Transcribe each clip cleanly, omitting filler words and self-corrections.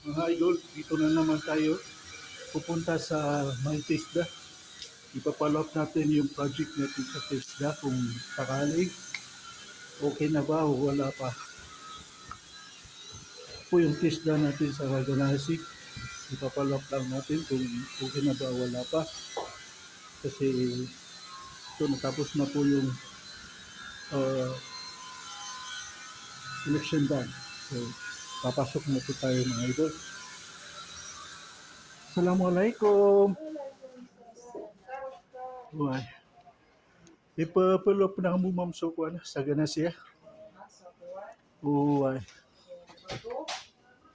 Mga idol, dito na naman tayo pupunta sa may TISDA. Ipapollow up natin yung project natin sa TISDA kung sakali okay na ba o wala pa. Po yung TISDA natin sa Raganasi. Ipapollow up lang natin kung okay na ba o wala pa. Kasi ito natapos na po yung uh, election ban. So, papasok na po tayo mga idol. Assalamualaikum. Why? Ipapulop na mo ma'am so kuan sa ganas siya. Why?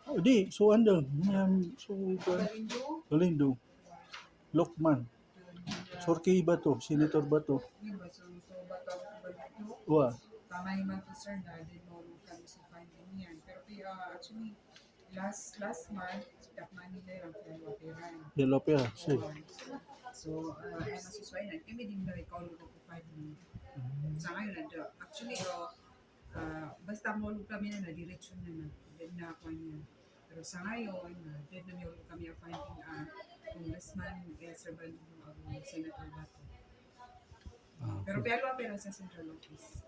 Oh, di so andang yan so kuan. Galindo. Lokman. Sorki ba to? Senator ba to? Wa. Tama naman to sir na din mo kami sa finding yan. Pero actually, last month, dakman nila yung pera. Yellow pera. Si. So, nasusway na. Kami din na ikaw ko 5 million. Sa ngayon, actually, basta mo kami na na-direction na din na ako niya. Pero sa ngayon, din na yung kami ang finding Congressman Serban Senator Bato. Pero pero sa central office.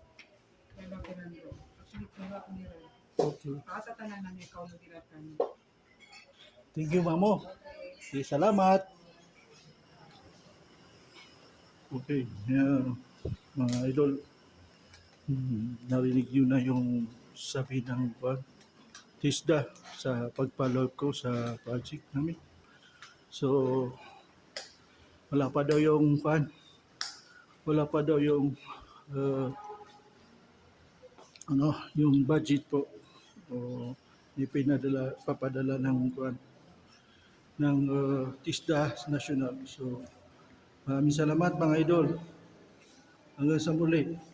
Pero ro. Actually, pero ako nila. Okay. Pakatatanan na niya ikaw mag-ilat kami. Thank you, mamo. Okay, salamat. Okay. Yeah. Mga idol, narinig nyo na yung sabi ng TISDA sa pagpalog ko sa project namin. So, wala pa daw yung yung budget po. O papadala ng TISDA National. So, maraming salamat mga idol. Hanggang sa muli.